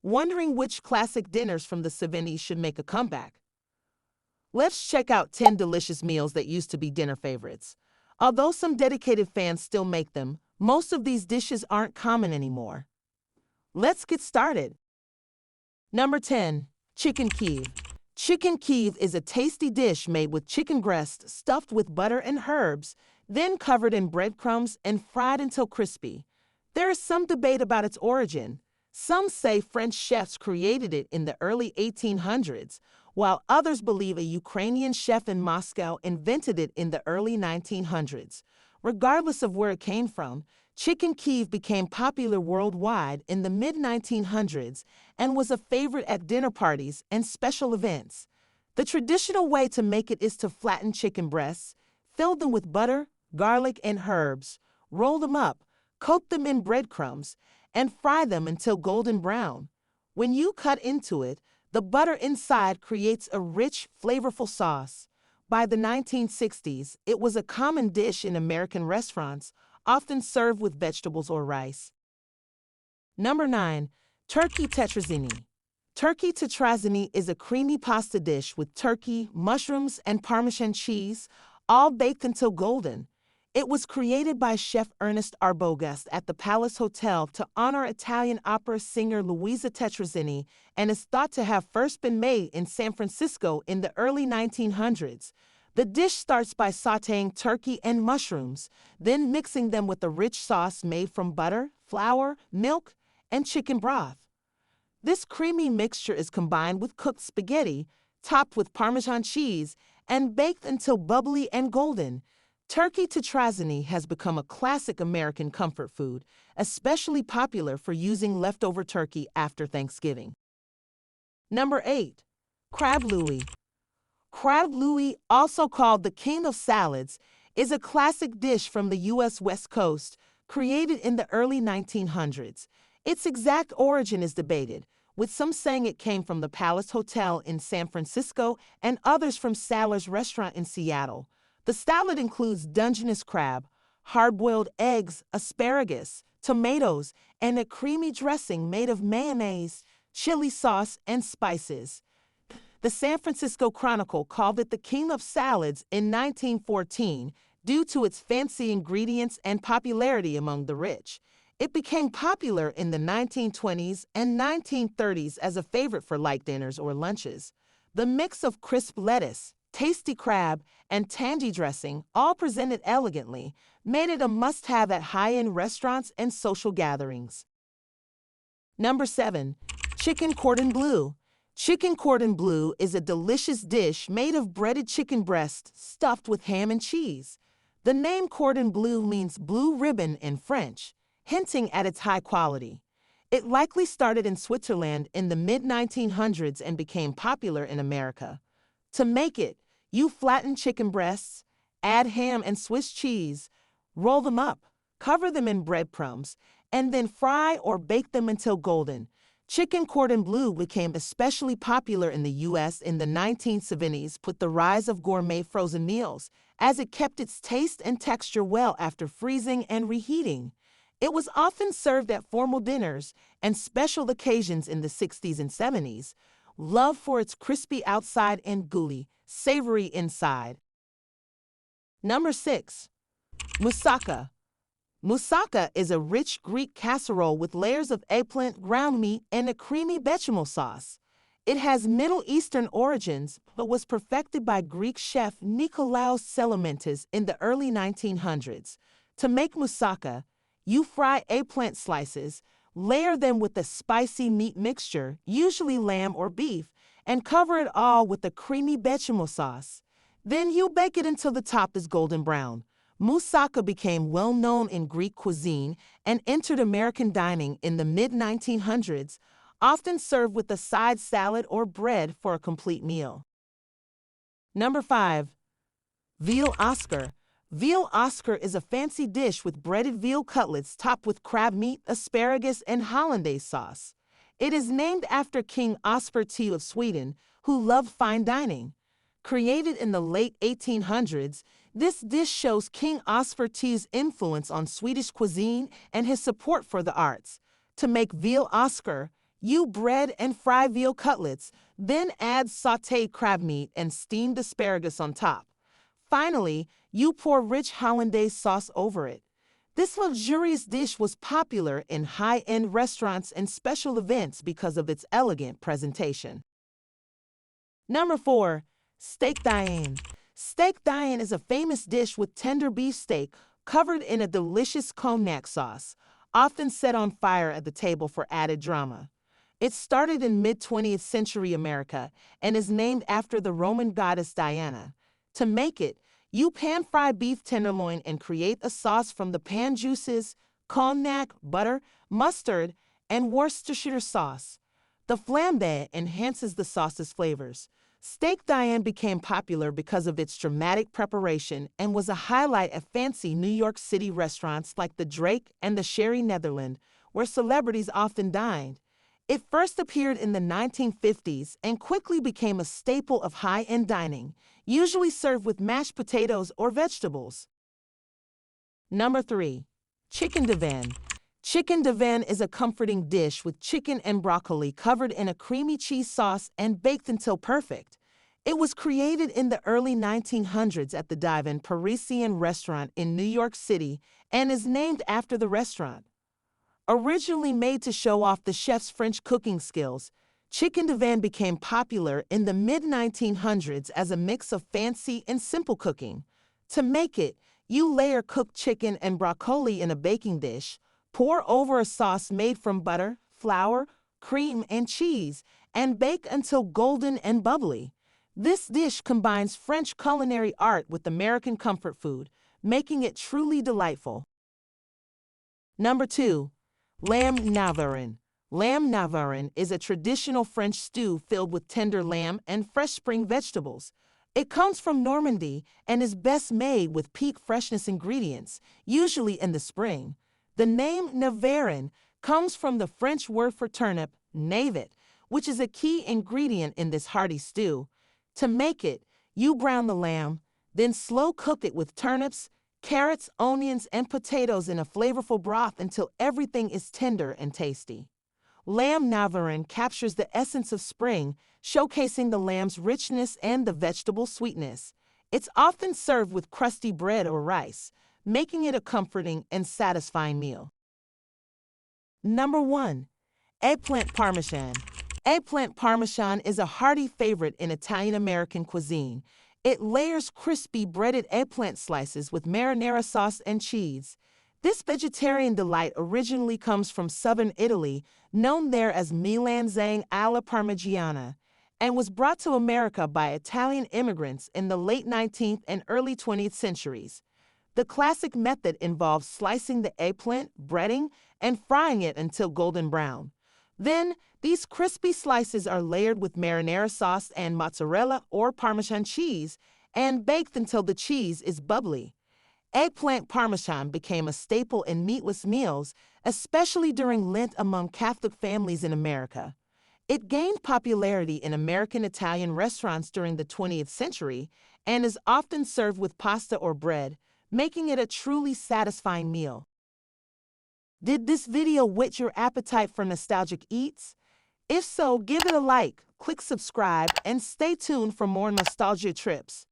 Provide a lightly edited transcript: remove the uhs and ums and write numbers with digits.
Wondering which classic dinners from the 70s should make a comeback? Let's check out 10 delicious meals that used to be dinner favorites. Although some dedicated fans still make them, most of these dishes aren't common anymore. Let's get started. Number 10. Chicken Kiev. Chicken Kiev is a tasty dish made with chicken breast stuffed with butter and herbs, then covered in breadcrumbs and fried until crispy. There is some debate about its origin. Some say French chefs created it in the early 1800s, while others believe a Ukrainian chef in Moscow invented it in the early 1900s. Regardless of where it came from, Chicken Kiev became popular worldwide in the mid-1900s and was a favorite at dinner parties and special events. The traditional way to make it is to flatten chicken breasts, fill them with butter, garlic, and herbs, roll them up, coat them in breadcrumbs, and fry them until golden brown. When you cut into it, the butter inside creates a rich, flavorful sauce. By the 1960s, it was a common dish in American restaurants, often served with vegetables or rice. Number 9. Turkey tetrazzini. Turkey tetrazzini is a creamy pasta dish with turkey, mushrooms, and Parmesan cheese, all baked until golden. It was created by Chef Ernest Arbogast at the Palace Hotel to honor Italian opera singer Luisa Tetrazzini and is thought to have first been made in San Francisco in the early 1900s. The dish starts by sautéing turkey and mushrooms, then mixing them with a rich sauce made from butter, flour, milk, and chicken broth. This creamy mixture is combined with cooked spaghetti, topped with Parmesan cheese, and baked until bubbly and golden. Turkey tetrazzini has become a classic American comfort food, especially popular for using leftover turkey after Thanksgiving. Number 8. Crab Louis. Crab Louis, also called the king of salads, is a classic dish from the U.S. West Coast, created in the early 1900s. Its exact origin is debated, with some saying it came from the Palace Hotel in San Francisco and others from Sadler's Restaurant in Seattle. The salad includes Dungeness crab, hard-boiled eggs, asparagus, tomatoes, and a creamy dressing made of mayonnaise, chili sauce, and spices. The San Francisco Chronicle called it the king of salads in 1914 due to its fancy ingredients and popularity among the rich. It became popular in the 1920s and 1930s as a favorite for light dinners or lunches. The mix of crisp lettuce, tasty crab, and tangy dressing, all presented elegantly, made it a must-have at high-end restaurants and social gatherings. Number 7. Chicken cordon bleu. Chicken cordon bleu is a delicious dish made of breaded chicken breast stuffed with ham and cheese. The name cordon bleu means blue ribbon in French, hinting at its high quality. It likely started in Switzerland in the mid-1900s and became popular in America. To make it, you flatten chicken breasts, add ham and Swiss cheese, roll them up, cover them in breadcrumbs, and then fry or bake them until golden. Chicken cordon bleu became especially popular in the U.S. in the 1970s with the rise of gourmet frozen meals, as it kept its taste and texture well after freezing and reheating. It was often served at formal dinners and special occasions in the 60s and 70s, loved for its crispy outside and gooey, savory inside. Number 6. Moussaka. Moussaka is a rich Greek casserole with layers of eggplant, ground meat, and a creamy bechamel sauce. It has Middle Eastern origins, but was perfected by Greek chef Nikolaos Selamentis in the early 1900s. To make moussaka, you fry eggplant slices, layer them with a spicy meat mixture, usually lamb or beef, and cover it all with a creamy bechamel sauce. Then you bake it until the top is golden brown. Moussaka became well known in Greek cuisine and entered American dining in the mid-1900s, often served with a side salad or bread for a complete meal. Number 5. Veal Oscar. Veal Oscar is a fancy dish with breaded veal cutlets topped with crab meat, asparagus, and hollandaise sauce. It is named after King Oscar II of Sweden, who loved fine dining. Created in the late 1800s, this dish shows King Oscar II's influence on Swedish cuisine and his support for the arts. To make veal Oscar, you bread and fry veal cutlets, then add sautéed crab meat and steamed asparagus on top. Finally, you pour rich hollandaise sauce over it. This luxurious dish was popular in high-end restaurants and special events because of its elegant presentation. Number 4. Steak Diane. Steak Diane is a famous dish with tender beef steak covered in a delicious cognac sauce, often set on fire at the table for added drama. It started in mid-20th century America and is named after the Roman goddess Diana. To make it, you pan-fry beef tenderloin and create a sauce from the pan juices, cognac, butter, mustard, and Worcestershire sauce. The flambe enhances the sauce's flavors. Steak Diane became popular because of its dramatic preparation and was a highlight at fancy New York City restaurants like the Drake and the Sherry Netherland, where celebrities often dined. It first appeared in the 1950s and quickly became a staple of high-end dining, usually served with mashed potatoes or vegetables. Number 3. Chicken Divan. Chicken divan is a comforting dish with chicken and broccoli covered in a creamy cheese sauce and baked until perfect. It was created in the early 1900s at the Divan Parisian restaurant in New York City and is named after the restaurant. Originally made to show off the chef's French cooking skills, chicken divan became popular in the mid-1900s as a mix of fancy and simple cooking. To make it, you layer cooked chicken and broccoli in a baking dish, pour over a sauce made from butter, flour, cream, and cheese, and bake until golden and bubbly. This dish combines French culinary art with American comfort food, making it truly delightful. Number 2. Lamb Navarin. Lamb Navarin is a traditional French stew filled with tender lamb and fresh spring vegetables. It comes from Normandy and is best made with peak freshness ingredients, usually in the spring. The name Navarin comes from the French word for turnip, navet, which is a key ingredient in this hearty stew. To make it, you brown the lamb, then slow cook it with turnips, carrots, onions, and potatoes in a flavorful broth until everything is tender and tasty. Lamb Navarin captures the essence of spring, showcasing the lamb's richness and the vegetable sweetness. It's often served with crusty bread or rice, making it a comforting and satisfying meal. Number 1. Eggplant Parmesan. Eggplant Parmesan is a hearty favorite in Italian-American cuisine. It layers crispy breaded eggplant slices with marinara sauce and cheese. This vegetarian delight originally comes from southern Italy, known there as melanzane alla parmigiana, and was brought to America by Italian immigrants in the late 19th and early 20th centuries. The classic method involves slicing the eggplant, breading, and frying it until golden brown. Then, these crispy slices are layered with marinara sauce and mozzarella or Parmesan cheese and baked until the cheese is bubbly. Eggplant Parmesan became a staple in meatless meals, especially during Lent among Catholic families in America. It gained popularity in American Italian restaurants during the 20th century and is often served with pasta or bread, making it a truly satisfying meal. Did this video whet your appetite for nostalgic eats? If so, give it a like, click subscribe, and stay tuned for more nostalgia trips.